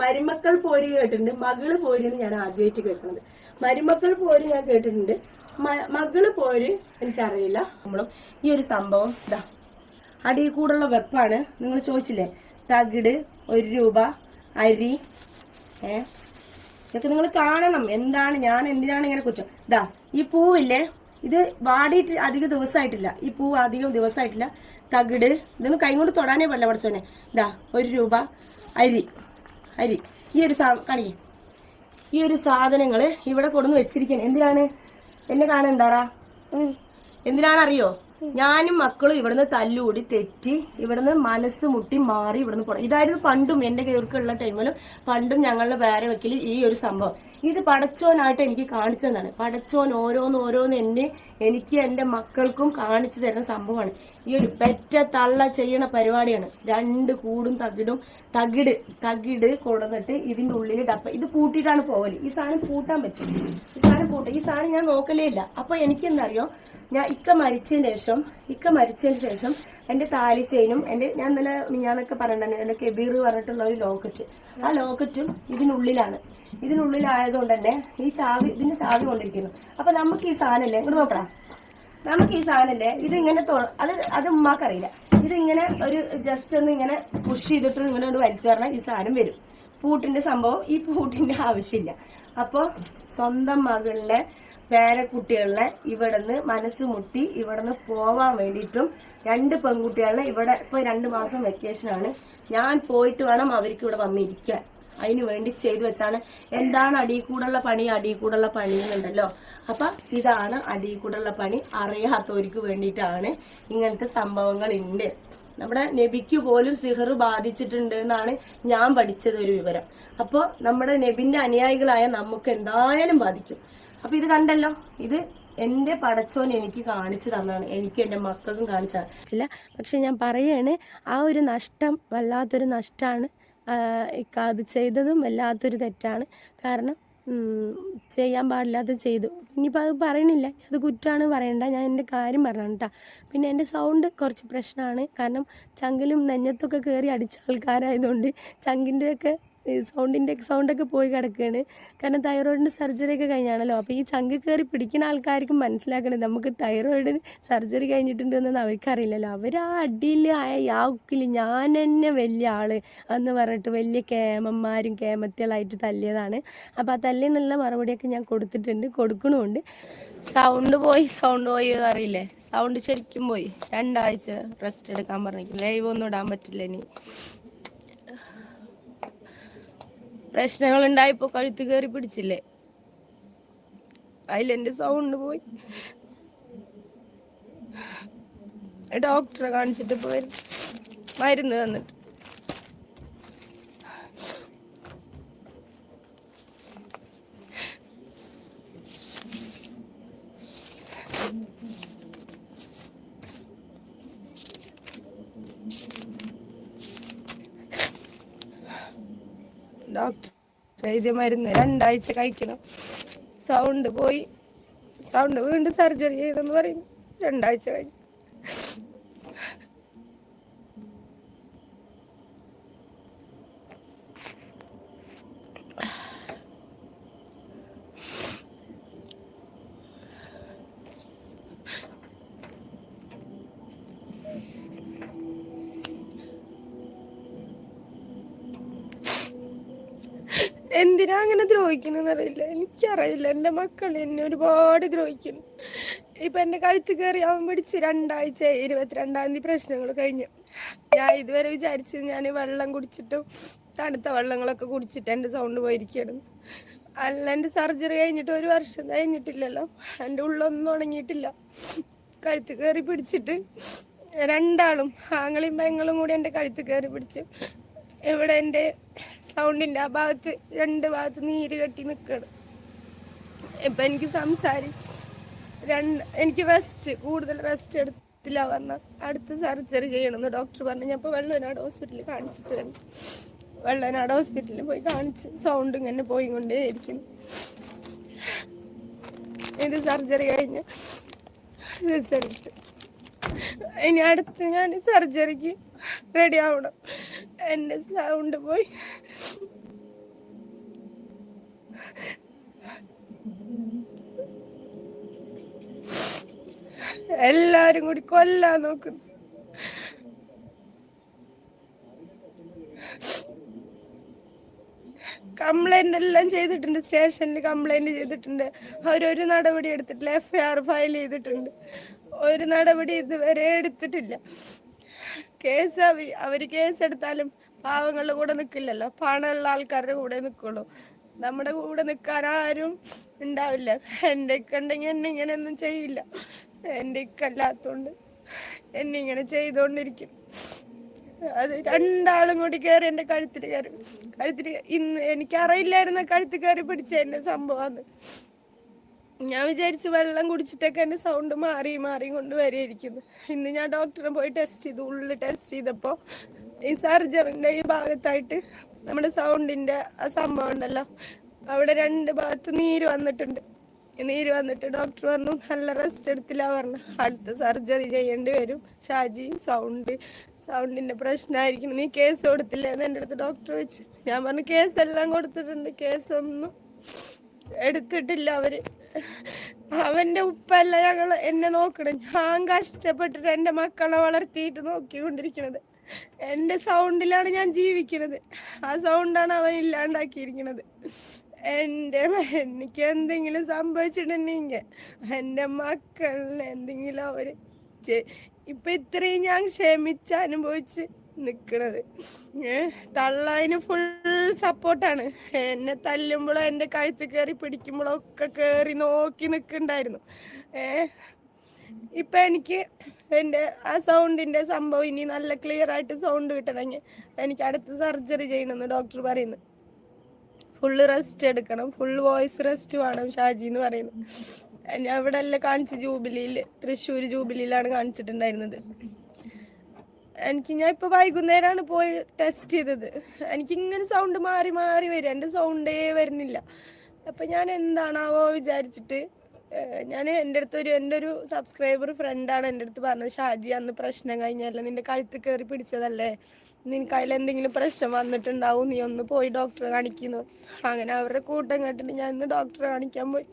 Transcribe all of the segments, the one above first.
മരുമക്കൾ പോര് കേട്ടിട്ടുണ്ട്, മകള് പോരെന്ന് ഞാൻ ആദ്യമായിട്ട് കേൾക്കുന്നത്. മരുമക്കൾ പോര് ഞാൻ കേട്ടിട്ടുണ്ട്, മകള് പോര് എനിക്കറിയില്ല. നമ്മളും ഈ ഒരു സംഭവം ഇതാ അടിയിൽ കൂടുള്ള വെപ്പാണ്. നിങ്ങൾ ചോദിച്ചില്ലേ തകിട് 1 രൂപ, അരി, ഇതൊക്കെ നിങ്ങൾ കാണണം. എന്തിനാണ് ഇങ്ങനെ കുറ്റം. ഇതാ ഈ പൂവില്ലേ, ഇത് വാടിയിട്ട് അധികം ദിവസമായിട്ടില്ല. ഈ പൂവ് അധികം ദിവസമായിട്ടില്ല. തകിട് ഇതൊന്നും കൈ കൊണ്ട് തൊടാനേ പറ്റില്ല പഠിച്ചോനെ. ഇതാ 1 രൂപ, അരി. ഈ ഒരു കാണിക്കേ, ഈ ഒരു സാധനങ്ങള് ഇവിടെ കൊടുന്ന് വെച്ചിരിക്കണേ. എന്തിനാണ് എന്നെ കാണണ്ടാടാ? എന്തിനാണറിയോ? ഞാനും മക്കളും ഇവിടുന്ന് തല്ലുകൂടി തെറ്റി ഇവിടുന്ന് മനസ്സ് മുട്ടി മാറി ഇവിടുന്ന് പോണം. ഇതായിരുന്നു പണ്ടും എന്റെ കേൾക്കുള്ള ടൈമിലും പണ്ടും ഞങ്ങളുടെ വേറെ വെക്കല് ഈ ഒരു സംഭവം. ഇത് പടച്ചോനായിട്ട് എനിക്ക് കാണിച്ചു തന്നാണ്. പടച്ചോൻ ഓരോന്ന് എനിക്ക് എന്റെ മക്കൾക്കും കാണിച്ചു തരുന്ന സംഭവമാണ്. ഈ ഒരു പെറ്റ തള്ള ചെയ്യണ പരിപാടിയാണ്. 2 കൂടും തകിട് കൊടുന്നിട്ട് ഇതിന്റെ ഉള്ളിൽ ഡപ്പ ഇത് പൂട്ടിയിട്ടാണ് പോവല്. ഈ സാധനം പൂട്ടാൻ പറ്റും. ഈ സാധനം ഞാൻ നോക്കലേ ഇല്ല. അപ്പൊ എനിക്കെന്തറിയോ, ഞാൻ ഇക്ക മരിച്ചതിന് ശേഷം എന്റെ താലി ചെയിനും ഞാൻ ഇന്നലെ ഞാനൊക്കെ പറയണ്ടേ എന്റെ കെബീർ പറഞ്ഞിട്ടുള്ള ഒരു ലോക്കറ്റ്, ആ ലോക്കറ്റും ഇതിനുള്ളിലായതുകൊണ്ട് തന്നെ ഇതിന്റെ ചാവി കൊണ്ടിരിക്കുന്നു. അപ്പൊ നമുക്ക് ഈ സാധനല്ലേ ഇങ്ങോട്ട് നോക്കണം, ഇതിങ്ങനെ അത് ഉമ്മാക്കറിയില്ല. ഇതിങ്ങനെ ഒരു ജസ്റ്റ് ഒന്ന് ഇങ്ങനെ പുഷ് ചെയ്തിട്ട് ഇങ്ങനെ ഒരു വലിച്ചു പറഞ്ഞാൽ ഈ സാധനം വരും. പൂട്ടിന്റെ സംഭവം, ഈ പൂട്ടിന്റെ ആവശ്യമില്ല. അപ്പൊ സ്വന്തം മകളിലെ പേരക്കുട്ടികളെ ഇവിടുന്ന് മനസ്സ് മുട്ടി ഇവിടുന്ന് പോവാൻ വേണ്ടിയിട്ടും 2 പെൺകുട്ടികളെ ഇവിടെ ഇപ്പൊ 2 മാസം വെക്കേഷനാണ്. ഞാൻ പോയിട്ട് വേണം അവർക്ക് ഇവിടെ വന്നിരിക്കാൻ. അതിനു വേണ്ടി ചെയ്തു വെച്ചാണ്. എന്താണ് അടിയിൽ കൂടുള്ള പണി എന്നുണ്ടല്ലോ. അപ്പൊ ഇതാണ് അടിയിൽ കൂടുള്ള പണി. അറിയാത്തവർക്ക് വേണ്ടിയിട്ടാണ് ഇങ്ങനത്തെ സംഭവങ്ങൾ ഉണ്ട്. നമ്മുടെ നബിക്ക് പോലും സിഹർ ബാധിച്ചിട്ടുണ്ട് എന്നാണ് ഞാൻ പഠിച്ചത് ഒരു വിവരം. അപ്പൊ നമ്മുടെ നബിന്റെ അനുയായികളായ നമുക്ക് എന്തായാലും ബാധിക്കും. അപ്പൊ ഇത് കണ്ടല്ലോ, ഇത് എന്റെ പടച്ചോൻ എനിക്ക് കാണിച്ചു തന്നാണ്, എനിക്ക് എന്റെ മക്കൾക്കും കാണിച്ചു തന്നില്ല. പക്ഷെ ഞാൻ പറയാണ്, ആ ഒരു നഷ്ടം വല്ലാത്തൊരു നഷ്ടമാണ്. അത് ചെയ്തതും വല്ലാത്തൊരു തെറ്റാണ്. കാരണം ചെയ്യാൻ പാടില്ലാത്ത ചെയ്തു. ഇനിയിപ്പോൾ അത് പറയണില്ല, അത് കുറ്റമാണ് പറയണ്ട, ഞാൻ എൻ്റെ കാര്യം പറഞ്ഞാണ് കേട്ടോ. പിന്നെ എൻ്റെ സൗണ്ട് കുറച്ച് പ്രശ്നമാണ്. കാരണം ചങ്കിലും നെഞ്ഞത്തൊക്കെ കയറി അടിച്ച ആൾക്കാരായതുകൊണ്ട് ചങ്കിൻ്റെയൊക്കെ സൗണ്ടൊക്കെ പോയി കിടക്കുകയാണ്. കാരണം തൈറോയിഡിൻ്റെ സർജറി ഒക്കെ കഴിഞ്ഞാണല്ലോ. അപ്പോൾ ഈ ചങ്ക് കയറി പിടിക്കുന്ന ആൾക്കാർക്കും മനസ്സിലാക്കണത് നമുക്ക് തൈറോയിഡിന് സർജറി കഴിഞ്ഞിട്ടുണ്ടെന്ന് അവർക്കറിയില്ലല്ലോ. അവർ ആ അടിയിൽ ആ ഉക്കിൽ ഞാൻ തന്നെ വലിയ ആള് എന്ന് പറഞ്ഞിട്ട് വലിയ കേമന്മാരും കേമത്തികളായിട്ട് തല്ലിയതാണ്. അപ്പോൾ ആ തല്ലിനുള്ള മറുപടിയൊക്കെ ഞാൻ കൊടുക്കണമുണ്ട്. സൗണ്ട് പോയി അറിയില്ലേ, സൗണ്ട് ശരിക്കും പോയി. 2 ആഴ്ച റെസ്റ്റ് എടുക്കാൻ പറഞ്ഞിരിക്കും. ലൈവ് ഒന്നും ഇടാൻ പറ്റില്ല ഇനി. പ്രശ്നങ്ങൾ ഉണ്ടായപ്പോ കഴുത്ത് കയറി പിടിച്ചില്ലേ, അതിലെന്റെ സൗണ്ട് പോയി. ഡോക്ടറെ കാണിച്ചിട്ട് പോയി മരുന്ന് തന്നിട്ട് ഡോക്ടർ എഴുതിയ മരുന്ന് 2 ആഴ്ച കഴിക്കണം. സൗണ്ട് പോയി, സൗണ്ട് വീണ്ടും സർജറി ചെയ്തെന്ന് പറയുന്നു. 2 ആഴ്ച കഴിഞ്ഞു. എന്തിനാ അങ്ങനെ ദ്രോഹിക്കുന്നറിയില്ല, എനിക്കറിയില്ല. എൻ്റെ മക്കൾ എന്നെ ഒരുപാട് ദ്രോഹിക്കുന്നു. ഇപ്പം എൻ്റെ കഴുത്ത് കയറി അവൻ പിടിച്ച് 2 ആഴ്ച 22-ാം തീയതി പ്രശ്നങ്ങൾ കഴിഞ്ഞു. ഞാൻ ഇതുവരെ വിചാരിച്ചത് ഞാൻ വെള്ളം കുടിച്ചിട്ടും തണുത്ത വെള്ളങ്ങളൊക്കെ കുടിച്ചിട്ട് എൻ്റെ സൗണ്ട് പോയിരിക്കണം. അല്ല, എൻ്റെ സർജറി കഴിഞ്ഞിട്ട് 1 വർഷം കഴിഞ്ഞിട്ടില്ലല്ലോ, എൻ്റെ ഉള്ളൊന്നും ഉണങ്ങിയിട്ടില്ല. കഴുത്ത് കയറി പിടിച്ചിട്ട് 2 ആളും ആങ്ങളെയും പെങ്ങളും കൂടി എൻ്റെ കഴുത്ത് കയറി പിടിച്ചു. ഇവിടെ എൻ്റെ സൗണ്ടിൻ്റെ ആ ഭാഗത്ത് 2 ഭാഗത്ത് നീര് കെട്ടി നിൽക്കണം. ഇപ്പം എനിക്ക് എനിക്ക് കൂടുതൽ റെസ്റ്റ് എടുത്തില്ല പറഞ്ഞാൽ അടുത്ത സർജറി ചെയ്യണമെന്ന് ഡോക്ടർ പറഞ്ഞു. ഞാൻ ഇപ്പോൾ വെള്ളനാട് ഹോസ്പിറ്റലിൽ കാണിച്ചിട്ട് വന്നു. വെള്ളനാട് ഹോസ്പിറ്റലിൽ പോയി കാണിച്ച് സൗണ്ട് ഇങ്ങനെ പോയി കൊണ്ടേ ഇരിക്കുന്നു. ഇത് സർജറി കഴിഞ്ഞ് റിസൾട്ട് ഇനി അടുത്ത് ഞാൻ സർജറിക്ക് റെഡി ആവണം. എൻ്റെ സൗണ്ട് പോയി എല്ലാരും കൂടി കൊല്ലാൻ നോക്കുന്നു. കംപ്ലൈന്റ് എല്ലാം ചെയ്തിട്ടുണ്ട്, സ്റ്റേഷനിൽ കംപ്ലൈന്റ് ചെയ്തിട്ടുണ്ട്. അവരൊരു നടപടി എടുത്തിട്ടില്ല. FIR ഫയൽ ചെയ്തിട്ടുണ്ട്. ഒരു നടപടി ഇതുവരെ എടുത്തിട്ടില്ല. കേസ് അവര് കേസ് എടുത്താലും പാവങ്ങളുടെ കൂടെ നിൽക്കില്ലല്ലോ, പണമുള്ള ആൾക്കാരുടെ കൂടെ നിൽക്കുള്ളൂ. നമ്മുടെ കൂടെ നിൽക്കാൻ ആരും ഉണ്ടാവില്ല. എൻ്റെ ഇക്കുണ്ടെങ്കിൽ എന്നെ ഇങ്ങനെയൊന്നും ചെയ്യില്ല. എൻ്റെ ഇക്കല്ലാത്തോണ്ട് എന്നെ ഇങ്ങനെ ചെയ്തോണ്ടിരിക്കും. അത് രണ്ടാളും കൂടി കയറി എൻ്റെ കഴുത്തിൽ ഇന്ന് എനിക്കറിയില്ലായിരുന്ന കഴുത്തിൽ കയറി പിടിച്ച എന്റെ സംഭവമാണ്. ഞാൻ വിചാരിച്ചു വെള്ളം കുടിച്ചിട്ടൊക്കെ എൻ്റെ സൗണ്ട് മാറി കൊണ്ടുവരിയിരിക്കുന്നു. ഇന്ന് ഞാൻ ഡോക്ടറെ പോയി ടെസ്റ്റ് ചെയ്തു. ഉള്ളിൽ ടെസ്റ്റ് ചെയ്തപ്പോൾ ഈ സർജറിൻ്റെ ഈ ഭാഗത്തായിട്ട് നമ്മുടെ സൗണ്ടിൻ്റെ ആ സംഭവം ഉണ്ടല്ലോ, അവിടെ 2 ഭാഗത്ത് നീര് വന്നിട്ട് ഡോക്ടർ പറഞ്ഞു നല്ല റെസ്റ്റ് എടുത്തില്ല പറഞ്ഞു. അടുത്ത സർജറി ചെയ്യേണ്ടി വരും ഷാജി, സൗണ്ടിൻ്റെ പ്രശ്നമായിരിക്കും, നീ കേസ് കൊടുത്തില്ല എന്ന് എൻ്റെ അടുത്ത് ഡോക്ടർ വെച്ചു. ഞാൻ പറഞ്ഞു കേസെല്ലാം കൊടുത്തിട്ടുണ്ട്, കേസൊന്നും എടുത്തിട്ടില്ല അവര്. അവന്റെ ഉപ്പല്ല എന്നെ നോക്കണം. ഞാൻ കഷ്ടപ്പെട്ടിട്ട് എൻ്റെ മക്കളെ വളർത്തിയിട്ട് നോക്കിക്കൊണ്ടിരിക്കുന്നത്. എൻ്റെ സൗണ്ടിലാണ് ഞാൻ ജീവിക്കുന്നത്. ആ സൗണ്ടാണ് അവൻ ഇല്ലാണ്ടാക്കിയിരിക്കുന്നത്. എനിക്ക് എന്തെങ്കിലും സംഭവിച്ചിട്ടുണ്ടെങ്കിൽ എൻ്റെ മക്കളിന് എന്തെങ്കിലും അവര് ഇപ്പൊ ഇത്രയും ഞാൻ ക്ഷമിച്ച് അനുഭവിച്ച് നിക്കണത്. തള്ളതിന് ഫുൾ സപ്പോർട്ടാണ്. എന്നെ തല്ലുമ്പോഴോ എൻ്റെ കഴുത്ത് കയറി പിടിക്കുമ്പോഴോ ഒക്കെ കയറി നോക്കി നിൽക്കുന്നുണ്ടായിരുന്നു. ഇപ്പൊ എനിക്ക് എൻ്റെ ആ സൗണ്ടിന്റെ സംഭവം ഇനി നല്ല ക്ലിയർ ആയിട്ട് സൗണ്ട് കിട്ടണമെങ്കിൽ എനിക്ക് അടുത്ത സർജറി ചെയ്യണമെന്ന് ഡോക്ടർ പറയുന്നു. ഫുള്ള് റെസ്റ്റ് എടുക്കണം, ഫുൾ വോയിസ് റെസ്റ്റ് വേണം ഷാജി എന്ന് പറയുന്നു. ഞാൻ ഇവിടെ അല്ല കാണിച്ച് ജൂബിലിയിൽ, തൃശ്ശൂർ ജൂബിലിയിലാണ് കാണിച്ചിട്ടുണ്ടായിരുന്നത്. ഞാൻ ഇപ്പൊ വൈകുന്നേരമാണ് പോയി ടെസ്റ്റ് ചെയ്തത്. എനിക്കിങ്ങനെ സൗണ്ട് മാറി വരും, എൻ്റെ സൗണ്ടേ വരുന്നില്ല. അപ്പൊ ഞാൻ എന്താണാവോ വിചാരിച്ചിട്ട് ഞാൻ എൻ്റെ ഒരു സബ്സ്ക്രൈബർ ഫ്രണ്ടാണ് എൻ്റെ അടുത്ത് പറഞ്ഞത്, ഷാജി അന്ന് പ്രശ്നം കഴിഞ്ഞല്ല, നിന്റെ കഴുത്ത് കയറി പിടിച്ചതല്ലേ, നിനക്ക് അതിലെന്തെങ്കിലും പ്രശ്നം വന്നിട്ടുണ്ടാവും, നീ ഒന്ന് പോയി ഡോക്ടറെ കാണിക്കുന്നു. അങ്ങനെ അവരുടെ കൂട്ടം കേട്ടിട്ട് ഞാൻ ഇന്ന് ഡോക്ടറെ കാണിക്കാൻ പോയി.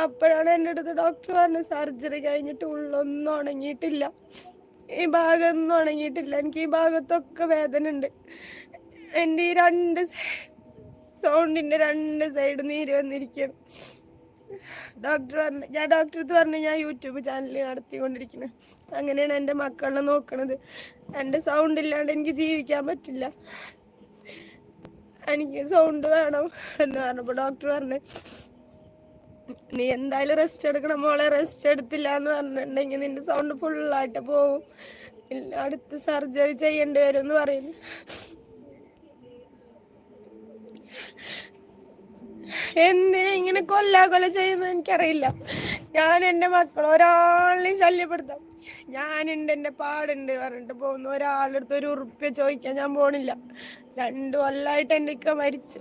അപ്പോഴാണ് എൻ്റെ അടുത്ത് ഡോക്ടർ പറഞ്ഞത് സർജറി കഴിഞ്ഞിട്ട് ഉള്ളൊന്നും ഉണങ്ങിയിട്ടില്ല, ഈ ഭാഗമൊന്നും ഉണങ്ങിയിട്ടില്ല, എനിക്ക് ഈ ഭാഗത്തൊക്കെ വേദന ഉണ്ട്, എൻ്റെ ഈ സൗണ്ടിന്റെ 2 സൈഡ് നീര് വന്നിരിക്കണം. ഞാൻ ഡോക്ടർക്ക് പറഞ്ഞു ഞാൻ യൂട്യൂബ് ചാനൽ നടത്തിക്കൊണ്ടിരിക്കുന്നത്. അങ്ങനെയാണ് എൻ്റെ മക്കളെ നോക്കണത്. എൻ്റെ സൗണ്ട് ഇല്ലാണ്ട് എനിക്ക് ജീവിക്കാൻ പറ്റില്ല, എനിക്ക് സൗണ്ട് വേണം എന്ന് പറഞ്ഞപ്പോൾ ഡോക്ടർ പറഞ്ഞു നീ എന്തായാലും റെസ്റ്റ് എടുക്കണം മോളെ, റെസ്റ്റ് എടുത്തില്ല എന്ന് പറഞ്ഞിട്ടുണ്ടെങ്കിൽ നിന്റെ സൗണ്ട് ഫുള്ളായിട്ട് പോവും, അടുത്ത് സർജറി ചെയ്യേണ്ടി വരും എന്ന് പറയുന്നു. എന്തിനാ ഇങ്ങനെ കൊല്ല ചെയ്യുന്നത് എനിക്കറിയില്ല. ഞാൻ എൻ്റെ മക്കൾ ഒരാളെയും ശല്യപ്പെടുത്താം, ഞാനുണ്ട് എൻ്റെ പാടുണ്ട് പറഞ്ഞിട്ട് പോകുന്നു. ഒരാളുടെ അടുത്ത് 1 ഉറുപ്പ്യ ചോദിക്കാൻ ഞാൻ പോണില്ല. 2 കൊല്ലമായിട്ട് എൻ്റെ ഇക്ക മരിച്ചു.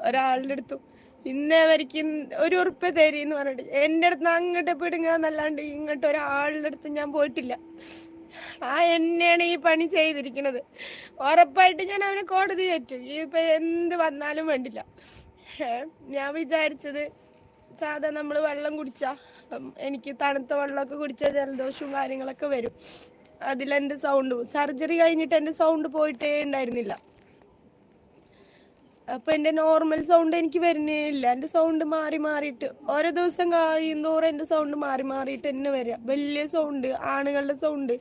ഒരാളുടെ അടുത്തും ഇന്നേ വരയ്ക്ക് 1 ഉറുപ്പ്യ തരീന്ന് പറഞ്ഞിട്ട് എൻ്റെ അടുത്ത് അങ്ങോട്ട് പിടുങ്ങാന്നല്ലാണ്ട് ഇങ്ങോട്ട് ഒരാളുടെ അടുത്ത് ഞാൻ പോയിട്ടില്ല. എന്നെയാണ് ഈ പണി ചെയ്തിരിക്കുന്നത്. ഉറപ്പായിട്ട് ഞാൻ അവനെ കോടതി കയറ്റും, ഇപ്പൊ എന്ത് വന്നാലും വേണ്ടില്ല. ഞാൻ വിചാരിച്ചത് സാധാ നമ്മൾ വെള്ളം കുടിച്ചാ, എനിക്ക് തണുത്ത വെള്ളമൊക്കെ കുടിച്ചാൽ ജലദോഷവും കാര്യങ്ങളൊക്കെ വരും, അതിലെൻ്റെ സൗണ്ട് സർജറി കഴിഞ്ഞിട്ട് എൻ്റെ സൗണ്ട് പോയിട്ടേ ഉണ്ടായിരുന്നില്ല. അപ്പൊ എൻ്റെ നോർമൽ സൗണ്ട് എനിക്ക് വരുന്നേ ഇല്ല. എൻ്റെ സൗണ്ട് മാറിയിട്ട് ഓരോ ദിവസം കഴിയുന്തോറും എൻ്റെ സൗണ്ട് മാറിയിട്ട് തന്നെ വരിക. വലിയ സൗണ്ട്, ആണുങ്ങളുടെ സൗണ്ട്,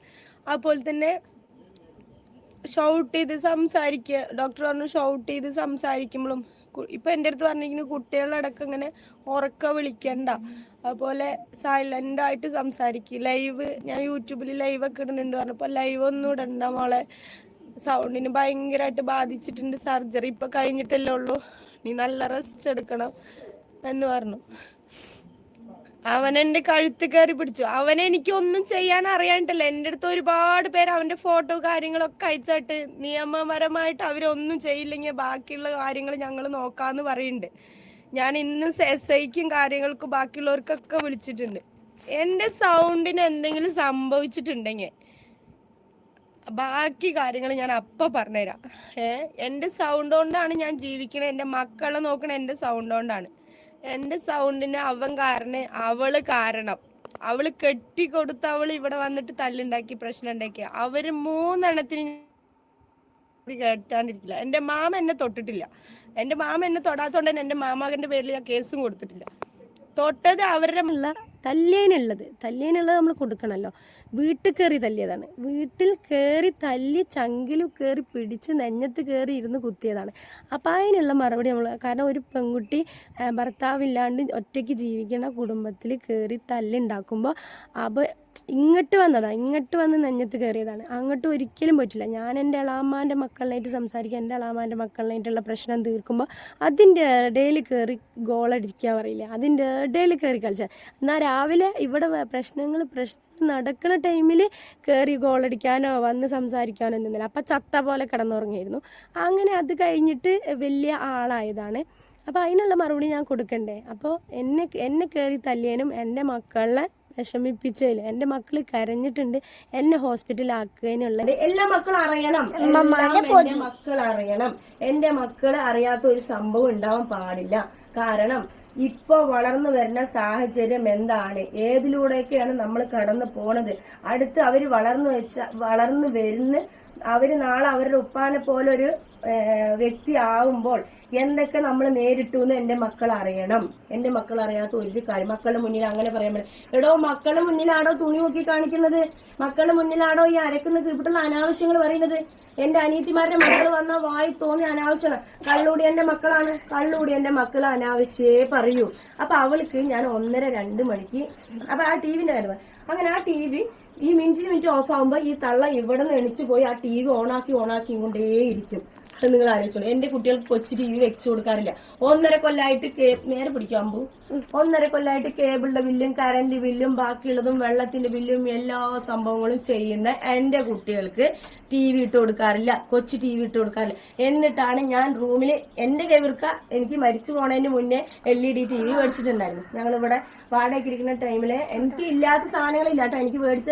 അതുപോലെ തന്നെ ഷൗട്ട് ചെയ്ത് സംസാരിക്കുക. ഡോക്ടർ പറഞ്ഞു ഷൗട്ട് ചെയ്ത് സംസാരിക്കുമ്പോഴും ഇപ്പൊ എൻ്റെ അടുത്ത് പറഞ്ഞിരിക്കുന്നു കുട്ടികളടക്കം ഇങ്ങനെ ഉറക്ക വിളിക്കണ്ട, അതുപോലെ സൈലന്റ് ആയിട്ട് സംസാരിക്കുക. ലൈവ് ഞാൻ യൂട്യൂബിൽ ലൈവ് ഒക്കെ ഇടുന്നുണ്ട് പറഞ്ഞപ്പോ ലൈവ് ഒന്നും ഇടണ്ട മോളെ, സൗണ്ടിന് ഭയങ്കരമായിട്ട് ബാധിച്ചിട്ടുണ്ട്, സർജറി ഇപ്പൊ കഴിഞ്ഞിട്ടല്ലേ ഉള്ളൂ, നീ നല്ല റെസ്റ്റ് എടുക്കണം എന്ന് പറഞ്ഞു. അവൻ എൻ്റെ കഴുത്ത് കയറി പിടിച്ചു. എനിക്കൊന്നും ചെയ്യാൻ അറിയാനിട്ടല്ല. എൻ്റെ അടുത്ത് ഒരുപാട് പേര് അവൻ്റെ ഫോട്ടോ കാര്യങ്ങളൊക്കെ അയച്ചിട്ട് നിയമപരമായിട്ട് അവരൊന്നും ചെയ്യില്ലെങ്കിൽ ബാക്കിയുള്ള കാര്യങ്ങൾ ഞങ്ങൾ നോക്കാന്ന് പറയുന്നുണ്ട്. ഞാൻ ഇന്ന് SIക്കും കാര്യങ്ങൾക്കും ബാക്കിയുള്ളവർക്കൊക്കെ വിളിച്ചിട്ടുണ്ട്. എൻ്റെ സൗണ്ടിന് എന്തെങ്കിലും സംഭവിച്ചിട്ടുണ്ടെങ്കിൽ ബാക്കി കാര്യങ്ങൾ ഞാൻ അപ്പം പറഞ്ഞുതരാം. എൻ്റെ സൗണ്ട് കൊണ്ടാണ് ഞാൻ ജീവിക്കണത്, എൻ്റെ മക്കളെ നോക്കണ എൻ്റെ സൗണ്ട് കൊണ്ടാണ്. എൻ്റെ സൗണ്ടിന് അവള് കാരണം അവള് കെട്ടിക്കൊടുത്ത് അവള് ഇവിടെ വന്നിട്ട് തല്ലുണ്ടാക്കി പ്രശ്നം ഉണ്ടാക്കി. അവര് 3 കേട്ടാണ്ടിരിക്കില്ല. എന്റെ മാമ എന്നെ തൊട്ടിട്ടില്ല. എന്റെ മാമ എന്നെ തൊടാത്തോണ്ട് തന്നെ എന്റെ മാമാകന്റെ പേരിൽ ഞാൻ കേസും കൊടുത്തിട്ടില്ല. തൊട്ടത് അവരുടെ തല്ലിയനുള്ളത് നമ്മൾ കൊടുക്കണമല്ലോ. വീട്ടിൽ കയറി തല്ലിയതാണ്. വീട്ടിൽ കയറി തല്ലി ചങ്കിലും കയറി പിടിച്ച് നെഞ്ഞത്ത് കയറി ഇരുന്ന് കുത്തിയതാണ്. അപ്പം അതിനുള്ള മറുപടി നമ്മൾ, കാരണം ഒരു പെൺകുട്ടി ഭർത്താവില്ലാണ്ട് ഒറ്റയ്ക്ക് ജീവിക്കുന്ന കുടുംബത്തിൽ കയറി തല്ലുണ്ടാക്കുമ്പോൾ ഇങ്ങോട്ട് വന്ന് നെഞ്ഞത്ത് കയറിയതാണ്. അങ്ങോട്ട് ഒരിക്കലും പറ്റില്ല. ഞാൻ എൻ്റെ എളാമാൻ്റെ മക്കളിനായിട്ട് സംസാരിക്കുക, എൻ്റെ എളാമാൻ്റെ മക്കളിനായിട്ടുള്ള പ്രശ്നം തീർക്കുമ്പോൾ അതിൻ്റെ ഇടയിൽ കയറി ഗോളടിക്കാൻ പറയില്ല, അതിൻ്റെ ഇടയിൽ കയറി കളിച്ചാൽ. എന്നാൽ രാവിലെ ഇവിടെ പ്രശ്നം നടക്കുന്ന ടൈമിൽ കയറി ഗോളടിക്കാനോ വന്ന് സംസാരിക്കാനോ ഒന്നുമില്ല. അപ്പം ചത്ത പോലെ കിടന്നുറങ്ങിയിരുന്നു. അങ്ങനെ അത് കഴിഞ്ഞിട്ട് വലിയ ആളായതാണ്. അപ്പോൾ അതിനുള്ള മറുപടി ഞാൻ കൊടുക്കണ്ടേ? അപ്പോൾ എന്നെ കയറി തല്ലിയനും എൻ്റെ മക്കളെ വിഷമിപ്പിച്ചതില് എൻ്റെ മക്കള് കരഞ്ഞിട്ടുണ്ട്. എന്നെ ഹോസ്പിറ്റലാക്കുന്നതിനുള്ളത് എല്ലാ മക്കളും അറിയണം. എന്റെ മക്കൾ അറിയണം. എന്റെ മക്കള് അറിയാത്ത ഒരു സംഭവം ഉണ്ടാവാൻ പാടില്ല. കാരണം ഇപ്പൊ വളർന്നു വരുന്ന സാഹചര്യം എന്താണ്, ഏതിലൂടെയൊക്കെയാണ് നമ്മൾ കടന്നു പോണത്. അടുത്ത് അവര് വളർന്നു വരുന്ന അവര് നാളെ അവരുടെ ഉപ്പാനെ പോലൊരു വ്യക്തി ആവുമ്പോൾ എന്തൊക്കെ നമ്മൾ നേരിട്ടു എന്ന് എന്റെ മക്കൾ അറിയണം. എന്റെ മക്കൾ അറിയാത്ത ഒരു കാര്യം മക്കളുടെ മുന്നിൽ അങ്ങനെ പറയാൻ പറ്റില്ല. എടോ, മക്കളുടെ മുന്നിലാണോ തുണി നോക്കി കാണിക്കുന്നത്? മക്കളുടെ മുന്നിലാണോ ഈ അരക്കുന്ന കീപ്പിട്ടുള്ള അനാവശ്യങ്ങൾ പറയുന്നത്? എന്റെ അനിയത്തിമാരുടെ മക്കൾ വന്ന വായി തോന്നി അനാവശ്യമാണ്. കള്ളൂടി എന്റെ മക്കൾ അനാവശ്യേ പറയൂ. അപ്പൊ അവൾക്ക് ഞാൻ 1:30-2 മണിക്ക് അപ്പൊ ആ ടിവിന്റെ കാര്യം, അങ്ങനെ ആ ടിവി ഈ മിനിറ്റ് ഓഫ് ആകുമ്പോ ഈ തള്ള ഇവിടെ നിന്ന് എണിച്ചു പോയി ആ ടി വി ഓണാക്കി കൊണ്ടേയിരിക്കും. അത് നിങ്ങൾ ആലോചിച്ചോളൂ. എന്റെ കുട്ടികൾക്ക് കൊച്ചു ടി വി വെച്ചു കൊടുക്കാറില്ല. 1.5 കൊല്ലമായിട്ട് നേരെ പിടിക്കാൻ പോകും. 1.5 കൊല്ലമായിട്ട് കേബിളിന്റെ ബില്ലും കറന്റ് ബില്ലും ബാക്കിയുള്ളതും വെള്ളത്തിന്റെ ബില്ലും എല്ലാ സംഭവങ്ങളും ചെയ്യുന്ന എന്റെ കുട്ടികൾക്ക് ടി വി ഇട്ട് കൊടുക്കാറില്ല, കൊച്ചു ടി വി ഇട്ട് കൊടുക്കാറില്ല. എന്നിട്ടാണ് ഞാൻ റൂമിൽ എന്റെ കൈവിർക്ക എനിക്ക് മരിച്ചു പോണതിന് മുന്നേ LED TV മേടിച്ചിട്ടുണ്ടായിരുന്നു. ഞങ്ങളിവിടെ വാടകയ്ക്ക് ഇരിക്കുന്ന ടൈമില് എനിക്ക് ഇല്ലാത്ത സാധനങ്ങളില്ലാട്ടോ എനിക്ക് മേടിച്ച